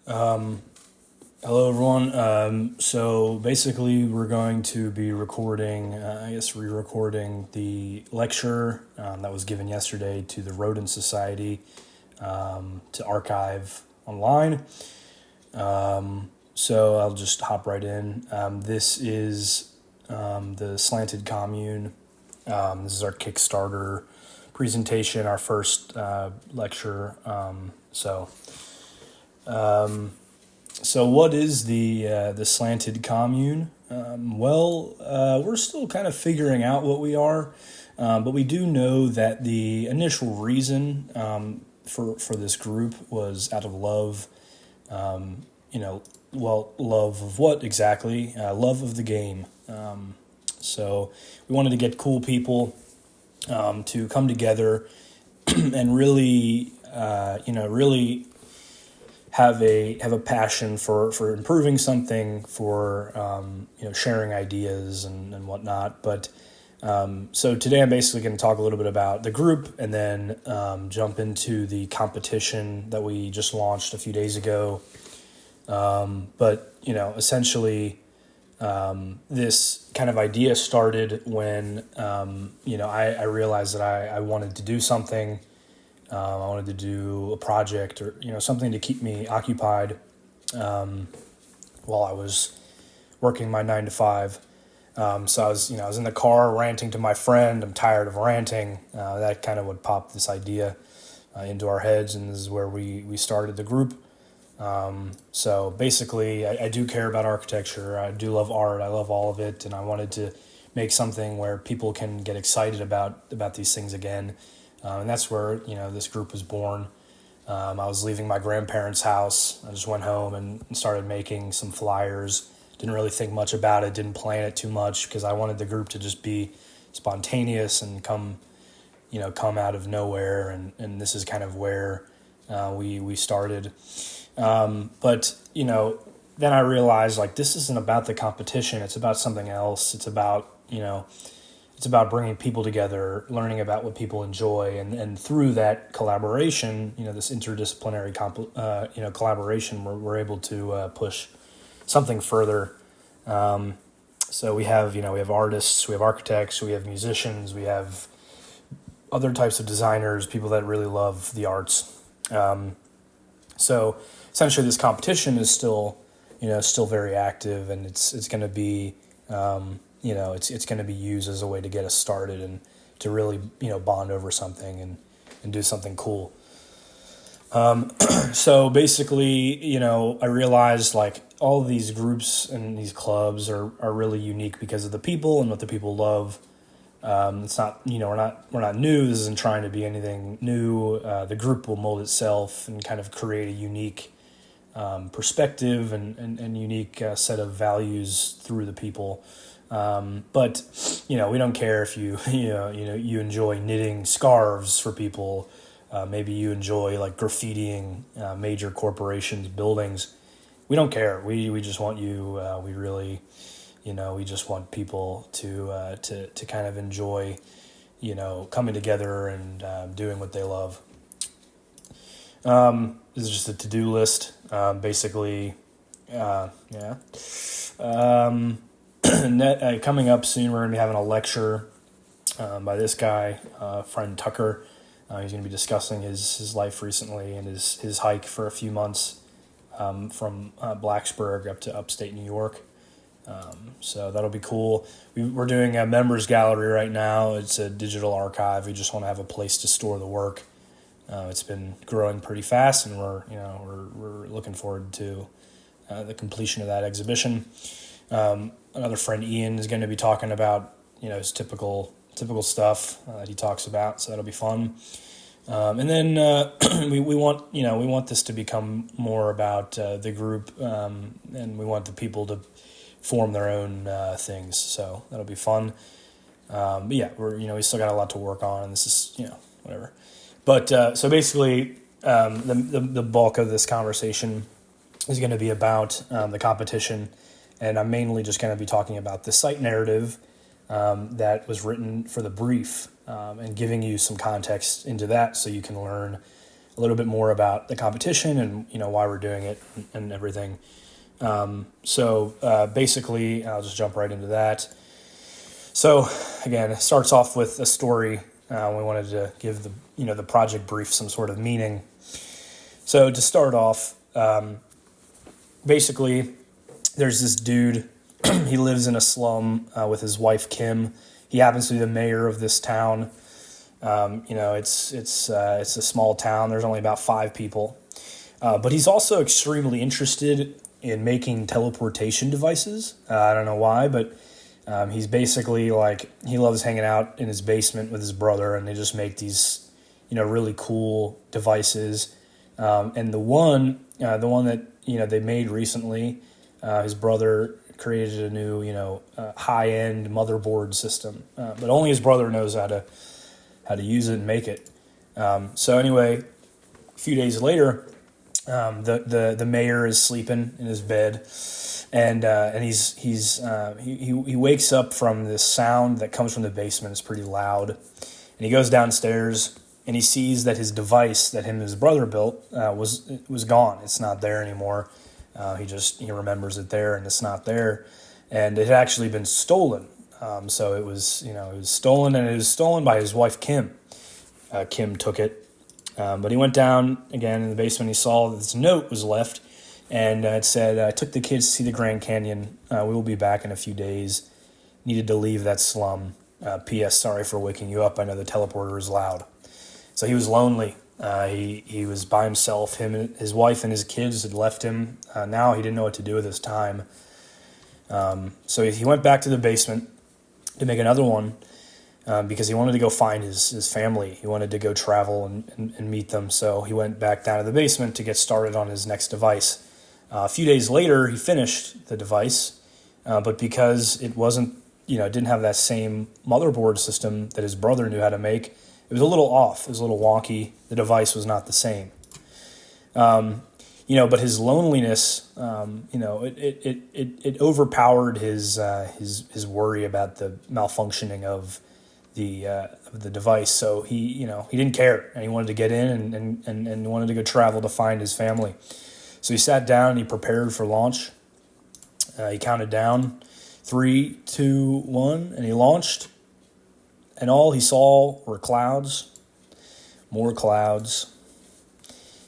Hello, everyone. So basically, we're going to be recording, re-recording the lecture that was given yesterday to the Rodent Society to archive online. So I'll just hop right in. This is the Slanted Commune. This is our Kickstarter presentation, our first lecture. So what is the Slanted Commune? We're still kind of figuring out what we are, but we do know that the initial reason for this group was out of love. Love of what exactly? Love of the game. So we wanted to get cool people to come together and really, really have a passion for improving something, for sharing ideas and whatnot. But so today I'm basically going to talk a little bit about the group and then jump into the competition that we just launched a few days ago. But essentially, this kind of idea started when I realized that I wanted to do something. I wanted to do a project or something to keep me occupied while I was working my 9 to 5. So I was in the car ranting to my friend. I'm tired of ranting. That kind of would pop this idea into our heads, and this is where we started the group. So basically, I do care about architecture. I do love art. I love all of it, and I wanted to make something where people can get excited about these things again. And that's where, this group was born. I was leaving my grandparents' house. I just went home and started making some flyers. Didn't really think much about it, didn't plan it too much because I wanted the group to just be spontaneous and come out of nowhere. And this is kind of where we started. But then I realized, this isn't about the competition. It's about something else. It's about, it's about bringing people together, learning about what people enjoy, and through that collaboration, this interdisciplinary collaboration, we're able to push something further. So we have artists, we have architects, we have musicians, we have other types of designers, people that really love the arts. So essentially, this competition is still very active, and it's going to be. It's going to be used as a way to get us started and to really, bond over something and do something cool. So basically, I realized all of these groups and these clubs are really unique because of the people and what the people love. It's not, we're not new. This isn't trying to be anything new. The group will mold itself and kind of create a unique perspective and unique set of values through the people. But we don't care if you you enjoy knitting scarves for people. Maybe you enjoy graffitiing major corporations' buildings. We don't care. We just want you. We really, we just want people to kind of enjoy, coming together and doing what they love. This is just a to-do list. Basically, yeah. Coming up soon, we're going to be having a lecture by this guy, friend Tucker. He's going to be discussing his life recently and his hike for a few months from Blacksburg up to upstate New York. So that'll be cool. We're doing a members gallery right now. It's a digital archive. We just want to have a place to store the work. It's been growing pretty fast, and we're looking forward to the completion of that exhibition. Another friend, Ian, is going to be talking about his typical stuff that he talks about, so that'll be fun. And then we want this to become more about the group, and we want the people to form their own things, so that'll be fun. But yeah, we still got a lot to work on, and this is whatever. But so basically, the bulk of this conversation is going to be about the competition. And I'm mainly just going to be talking about the site narrative that was written for the brief and giving you some context into that so you can learn a little bit more about the competition and, why we're doing it and everything. Basically, I'll just jump right into that. So again, it starts off with a story. We wanted to give the project brief some sort of meaning. So to start off, basically, there's this dude. He lives in a slum with his wife Kim. He happens to be the mayor of this town. It's a small town. There's only about 5 people, but he's also extremely interested in making teleportation devices. I don't know why, but he's basically he loves hanging out in his basement with his brother, and they just make these, really cool devices. And the one that they made recently, his brother created a new high-end motherboard system, but only his brother knows how to use it and make it. So anyway, a few days later, the mayor is sleeping in his bed, and he wakes up from this sound that comes from the basement. It's pretty loud, and he goes downstairs and he sees that his device that him and his brother built was gone. It's not there anymore. He remembers it there, and it's not there, and it had actually been stolen. So it was stolen, and it was stolen by his wife Kim. Kim took it, but he went down again in the basement. He saw that this note was left, and it said, "I took the kids to see the Grand Canyon. We will be back in a few days. Needed to leave that slum. P.S. Sorry for waking you up. I know the teleporter is loud." So he was lonely. He was by himself. Him and his wife and his kids had left him. Now he didn't know what to do with his time. So he went back to the basement to make another one because he wanted to go find his family. He wanted to go travel and meet them. So he went back down to the basement to get started on his next device. A few days later, he finished the device, but because it wasn't, didn't have that same motherboard system that his brother knew how to make, it was a little off. It was a little wonky. The device was not the same. But his loneliness, it overpowered his worry about the malfunctioning of the device. So he didn't care, and he wanted to get in and wanted to go travel to find his family. So he sat down and he prepared for launch. He counted down 3, 2, 1, and he launched. And all he saw were clouds, more clouds.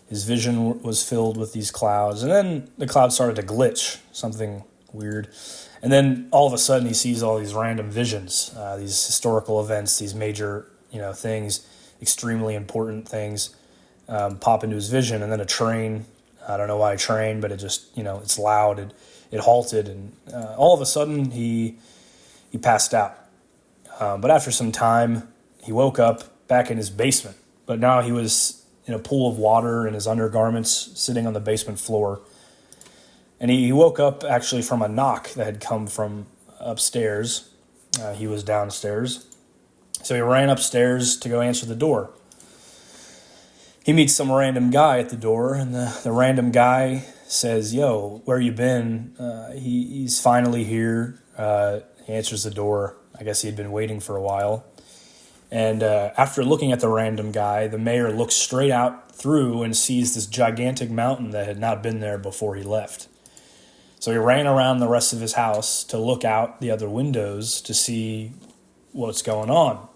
His vision was filled with these clouds. And then the clouds started to glitch, something weird. And then all of a sudden he sees all these random visions, these historical events, these major, things, extremely important things pop into his vision. And then a train, I don't know why a train, but it just, it's loud. It halted. And all of a sudden he passed out. But after some time, he woke up back in his basement. But now he was in a pool of water in his undergarments, sitting on the basement floor. And he woke up actually from a knock that had come from upstairs. He was downstairs. So he ran upstairs to go answer the door. He meets some random guy at the door, and the random guy says, "Yo, where you been?" He's finally here. He answers the door. I guess he had been waiting for a while. And after looking at the random guy, the mayor looks straight out through and sees this gigantic mountain that had not been there before he left. So he ran around the rest of his house to look out the other windows to see what's going on.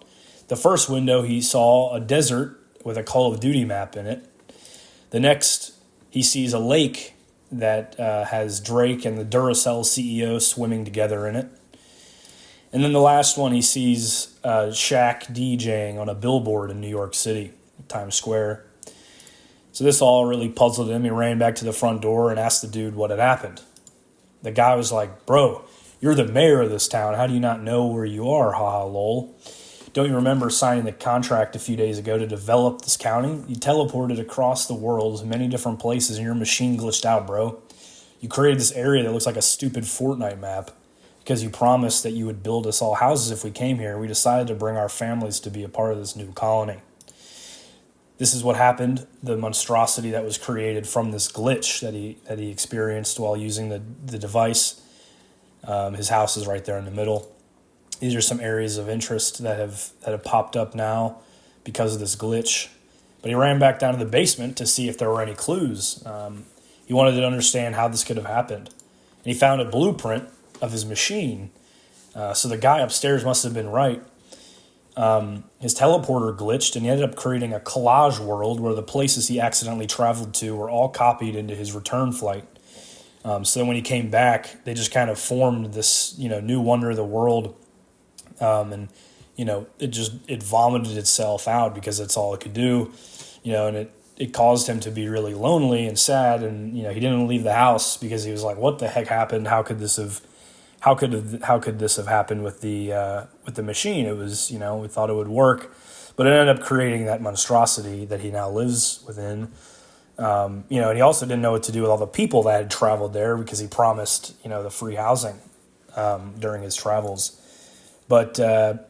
The first window, he saw a desert with a Call of Duty map in it. The next, he sees a lake that has Drake and the Duracell CEO swimming together in it. And then the last one, he sees Shaq DJing on a billboard in New York City, Times Square. So this all really puzzled him. He ran back to the front door and asked the dude what had happened. The guy was like, "Bro, you're the mayor of this town. How do you not know where you are? Haha, lol. Don't you remember signing the contract a few days ago to develop this county? You teleported across the world to many different places and your machine glitched out, bro. You created this area that looks like a stupid Fortnite map. Because you promised that you would build us all houses if we came here. We decided to bring our families to be a part of this new colony. This is what happened, the monstrosity that was created from this glitch that he experienced while using the device. His house is right there in the middle. These are some areas of interest that have popped up now because of this glitch. But he ran back down to the basement to see if there were any clues. He wanted to understand how this could have happened. And he found a blueprint of his machine. So the guy upstairs must have been right. His teleporter glitched, and he ended up creating a collage world where the places he accidentally traveled to were all copied into his return flight. So when he came back, they just kind of formed this, new wonder of the world. And it vomited itself out because that's all it could do, and it caused him to be really lonely and sad. And, he didn't leave the house because he was like, what the heck happened? How could this have happened with the machine? It was, we thought it would work, but it ended up creating that monstrosity that he now lives within. And he also didn't know what to do with all the people that had traveled there because he promised, the free housing during his travels. But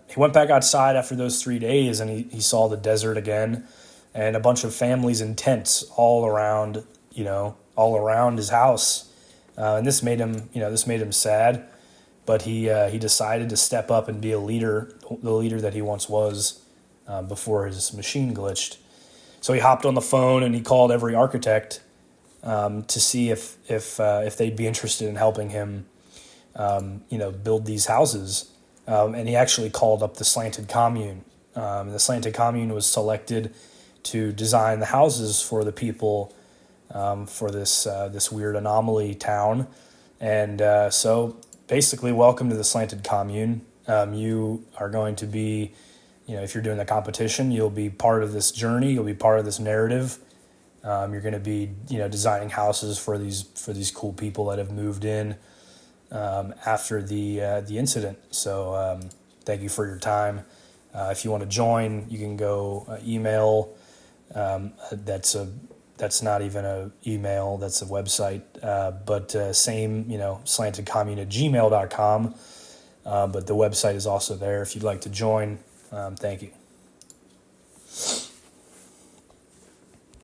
he went back outside after those 3 days, and he saw the desert again and a bunch of families in tents all around his house. And this made him sad. But he decided to step up and be a leader, the leader that he once was before his machine glitched. So he hopped on the phone and he called every architect to see if they'd be interested in helping him, build these houses. And he actually called up the Slanted Commune. The Slanted Commune was selected to design the houses for the people for this weird anomaly town. And so basically, welcome to the Slanted Commune. You are going to be, if you're doing the competition, you'll be part of this journey. You'll be part of this narrative. You're going to be, designing houses for these cool people that have moved in after the incident. So thank you for your time. If you want to join, you can go email. That's not even an email, that's a website. But same, slantedcommune@gmail.com. But the website is also there if you'd like to join. Thank you.